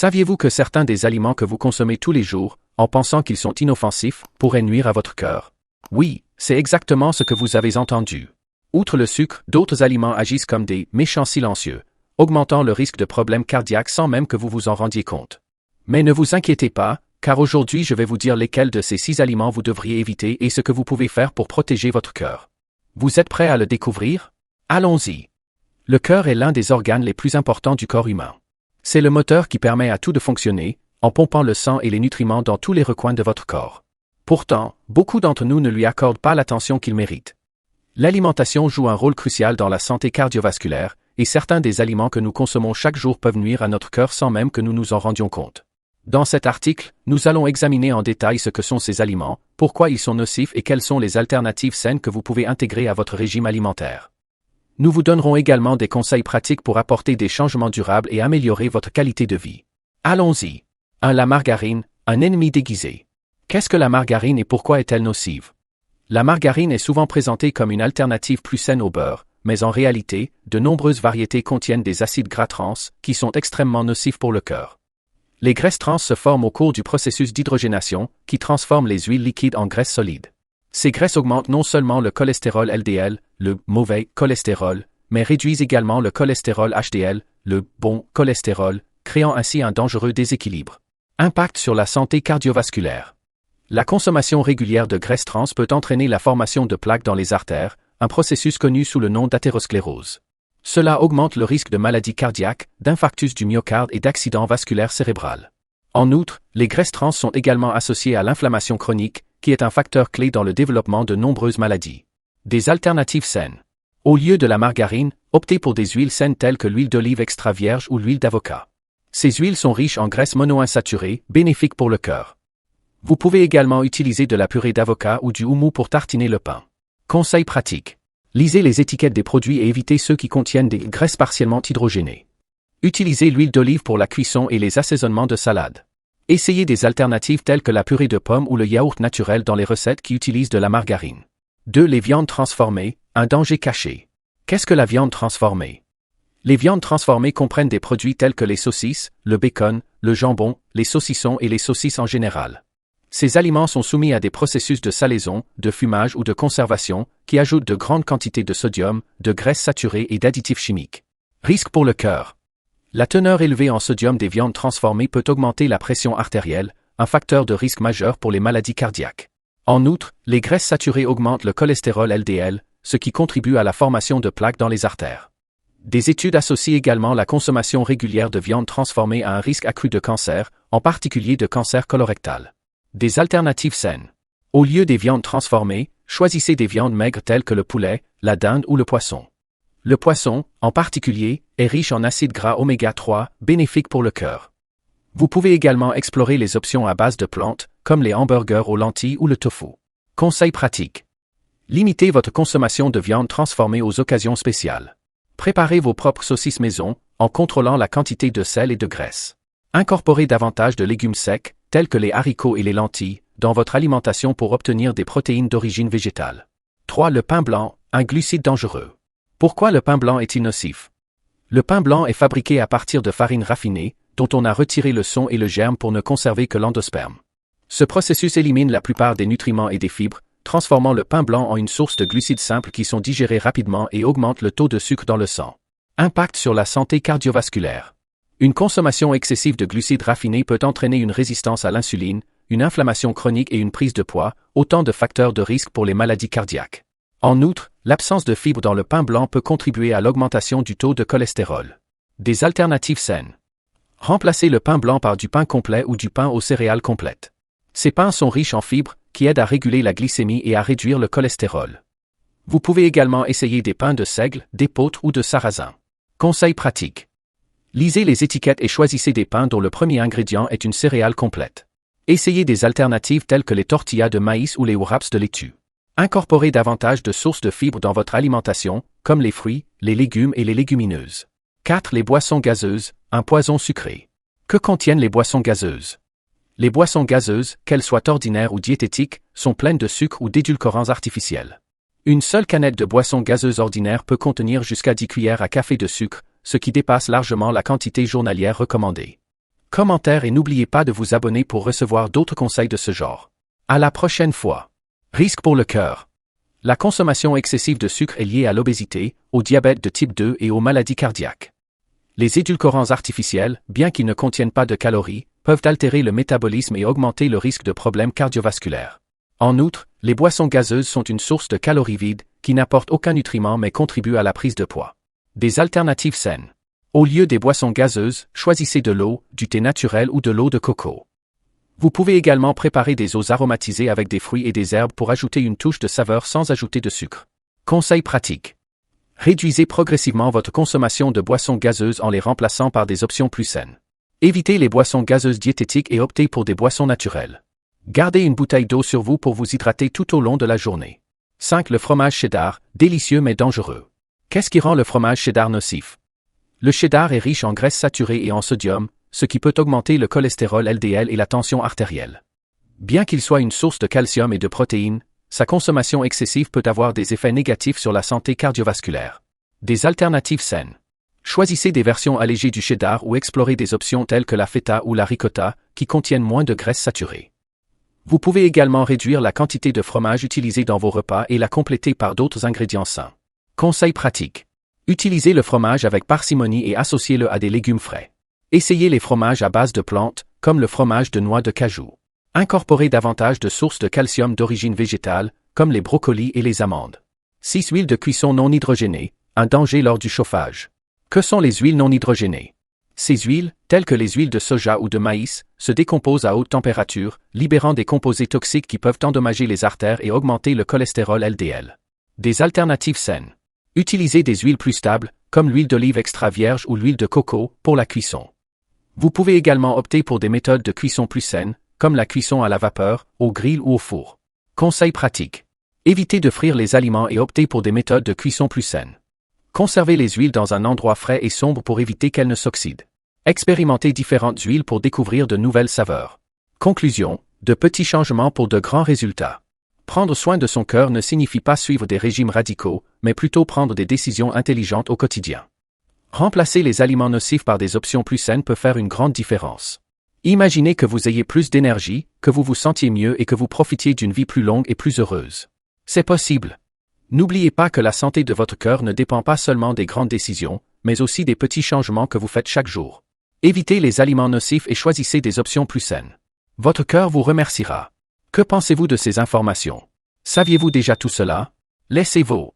Saviez-vous que certains des aliments que vous consommez tous les jours, en pensant qu'ils sont inoffensifs, pourraient nuire à votre cœur? Oui, c'est exactement ce que vous avez entendu. Outre le sucre, d'autres aliments agissent comme des méchants silencieux, augmentant le risque de problèmes cardiaques sans même que vous vous en rendiez compte. Mais ne vous inquiétez pas, car aujourd'hui je vais vous dire lesquels de ces 6 aliments vous devriez éviter et ce que vous pouvez faire pour protéger votre cœur. Vous êtes prêts à le découvrir? Allons-y. Le cœur est l'un des organes les plus importants du corps humain. C'est le moteur qui permet à tout de fonctionner, en pompant le sang et les nutriments dans tous les recoins de votre corps. Pourtant, beaucoup d'entre nous ne lui accordent pas l'attention qu'il mérite. L'alimentation joue un rôle crucial dans la santé cardiovasculaire, et certains des aliments que nous consommons chaque jour peuvent nuire à notre cœur sans même que nous nous en rendions compte. Dans cet article, nous allons examiner en détail ce que sont ces aliments, pourquoi ils sont nocifs et quelles sont les alternatives saines que vous pouvez intégrer à votre régime alimentaire. Nous vous donnerons également des conseils pratiques pour apporter des changements durables et améliorer votre qualité de vie. Allons-y. 1. La margarine, un ennemi déguisé. Qu'est-ce que la margarine et pourquoi est-elle nocive? La margarine est souvent présentée comme une alternative plus saine au beurre, mais en réalité, de nombreuses variétés contiennent des acides gras trans, qui sont extrêmement nocifs pour le cœur. Les graisses trans se forment au cours du processus d'hydrogénation, qui transforme les huiles liquides en graisses solides. Ces graisses augmentent non seulement le cholestérol LDL, le mauvais cholestérol, mais réduisent également le cholestérol HDL, le bon cholestérol, créant ainsi un dangereux déséquilibre. Impact sur la santé cardiovasculaire. La consommation régulière de graisses trans peut entraîner la formation de plaques dans les artères, un processus connu sous le nom d'athérosclérose. Cela augmente le risque de maladies cardiaques, d'infarctus du myocarde et d'accident vasculaire cérébral. En outre, les graisses trans sont également associées à l'inflammation chronique, qui est un facteur clé dans le développement de nombreuses maladies. Des alternatives saines. Au lieu de la margarine, optez pour des huiles saines telles que l'huile d'olive extra vierge ou l'huile d'avocat. Ces huiles sont riches en graisses monoinsaturées, bénéfiques pour le cœur. Vous pouvez également utiliser de la purée d'avocat ou du houmous pour tartiner le pain. Conseils pratiques. Lisez les étiquettes des produits et évitez ceux qui contiennent des graisses partiellement hydrogénées. Utilisez l'huile d'olive pour la cuisson et les assaisonnements de salade. Essayez des alternatives telles que la purée de pommes ou le yaourt naturel dans les recettes qui utilisent de la margarine. 2. Les viandes transformées, un danger caché. Qu'est-ce que la viande transformée? Les viandes transformées comprennent des produits tels que les saucisses, le bacon, le jambon, les saucissons et les saucisses en général. Ces aliments sont soumis à des processus de salaison, de fumage ou de conservation, qui ajoutent de grandes quantités de sodium, de graisses saturées et d'additifs chimiques. Risque pour le cœur. La teneur élevée en sodium des viandes transformées peut augmenter la pression artérielle, un facteur de risque majeur pour les maladies cardiaques. En outre, les graisses saturées augmentent le cholestérol LDL, ce qui contribue à la formation de plaques dans les artères. Des études associent également la consommation régulière de viande transformée à un risque accru de cancer, en particulier de cancer colorectal. Des alternatives saines. Au lieu des viandes transformées, choisissez des viandes maigres telles que le poulet, la dinde ou le poisson. Le poisson, en particulier, est riche en acides gras oméga 3, bénéfiques pour le cœur. Vous pouvez également explorer les options à base de plantes, comme les hamburgers aux lentilles ou le tofu. Conseils pratiques. Limitez votre consommation de viande transformée aux occasions spéciales. Préparez vos propres saucisses maison, en contrôlant la quantité de sel et de graisse. Incorporez davantage de légumes secs, tels que les haricots et les lentilles, dans votre alimentation pour obtenir des protéines d'origine végétale. 3. Le pain blanc, un glucide dangereux. Pourquoi le pain blanc est-il nocif? Le pain blanc est fabriqué à partir de farine raffinée, dont on a retiré le son et le germe pour ne conserver que l'endosperme. Ce processus élimine la plupart des nutriments et des fibres, transformant le pain blanc en une source de glucides simples qui sont digérés rapidement et augmentent le taux de sucre dans le sang. Impact sur la santé cardiovasculaire. Une consommation excessive de glucides raffinés peut entraîner une résistance à l'insuline, une inflammation chronique et une prise de poids, autant de facteurs de risque pour les maladies cardiaques. En outre, l'absence de fibres dans le pain blanc peut contribuer à l'augmentation du taux de cholestérol. Des alternatives saines. Remplacez le pain blanc par du pain complet ou du pain aux céréales complètes. Ces pains sont riches en fibres, qui aident à réguler la glycémie et à réduire le cholestérol. Vous pouvez également essayer des pains de seigle, d'épeautre ou de sarrasin. Conseils pratiques. Lisez les étiquettes et choisissez des pains dont le premier ingrédient est une céréale complète. Essayez des alternatives telles que les tortillas de maïs ou les wraps de laitue. Incorporez davantage de sources de fibres dans votre alimentation, comme les fruits, les légumes et les légumineuses. 4. Les boissons gazeuses, un poison sucré. Que contiennent les boissons gazeuses? Les boissons gazeuses, qu'elles soient ordinaires ou diététiques, sont pleines de sucre ou d'édulcorants artificiels. Une seule canette de boisson gazeuse ordinaire peut contenir jusqu'à 10 cuillères à café de sucre, ce qui dépasse largement la quantité journalière recommandée. commentaires et n'oubliez pas de vous abonner pour recevoir d'autres conseils de ce genre. À la prochaine fois. Risque pour le cœur. La consommation excessive de sucre est liée à l'obésité, au diabète de type 2 et aux maladies cardiaques. Les édulcorants artificiels, bien qu'ils ne contiennent pas de calories, peuvent altérer le métabolisme et augmenter le risque de problèmes cardiovasculaires. En outre, les boissons gazeuses sont une source de calories vides, qui n'apportent aucun nutriment mais contribuent à la prise de poids. Des alternatives saines. Au lieu des boissons gazeuses, choisissez de l'eau, du thé naturel ou de l'eau de coco. Vous pouvez également préparer des eaux aromatisées avec des fruits et des herbes pour ajouter une touche de saveur sans ajouter de sucre. Conseil pratique. Réduisez progressivement votre consommation de boissons gazeuses en les remplaçant par des options plus saines. Évitez les boissons gazeuses diététiques et optez pour des boissons naturelles. Gardez une bouteille d'eau sur vous pour vous hydrater tout au long de la journée. 5. Le fromage cheddar, délicieux mais dangereux. Qu'est-ce qui rend le fromage cheddar nocif? Le cheddar est riche en graisses saturées et en sodium, ce qui peut augmenter le cholestérol LDL et la tension artérielle. Bien qu'il soit une source de calcium et de protéines, sa consommation excessive peut avoir des effets négatifs sur la santé cardiovasculaire. Des alternatives saines. Choisissez des versions allégées du cheddar ou explorez des options telles que la feta ou la ricotta, qui contiennent moins de graisses saturées. Vous pouvez également réduire la quantité de fromage utilisée dans vos repas et la compléter par d'autres ingrédients sains. Conseil pratique. Utilisez le fromage avec parcimonie et associez-le à des légumes frais. Essayez les fromages à base de plantes, comme le fromage de noix de cajou. Incorporez davantage de sources de calcium d'origine végétale, comme les brocolis et les amandes. 6. Huiles de cuisson non hydrogénées, un danger lors du chauffage. Que sont les huiles non hydrogénées? Ces huiles, telles que les huiles de soja ou de maïs, se décomposent à haute température, libérant des composés toxiques qui peuvent endommager les artères et augmenter le cholestérol LDL. Des alternatives saines. Utilisez des huiles plus stables, comme l'huile d'olive extra vierge ou l'huile de coco, pour la cuisson. Vous pouvez également opter pour des méthodes de cuisson plus saines, comme la cuisson à la vapeur, au grill ou au four. Conseil pratique. Évitez de frire les aliments et optez pour des méthodes de cuisson plus saines. Conservez les huiles dans un endroit frais et sombre pour éviter qu'elles ne s'oxydent. Expérimentez différentes huiles pour découvrir de nouvelles saveurs. Conclusion, de petits changements pour de grands résultats. Prendre soin de son cœur ne signifie pas suivre des régimes radicaux, mais plutôt prendre des décisions intelligentes au quotidien. Remplacer les aliments nocifs par des options plus saines peut faire une grande différence. Imaginez que vous ayez plus d'énergie, que vous vous sentiez mieux et que vous profitiez d'une vie plus longue et plus heureuse. C'est possible. N'oubliez pas que la santé de votre cœur ne dépend pas seulement des grandes décisions, mais aussi des petits changements que vous faites chaque jour. Évitez les aliments nocifs et choisissez des options plus saines. Votre cœur vous remerciera. Que pensez-vous de ces informations? Saviez-vous déjà tout cela? Laissez vos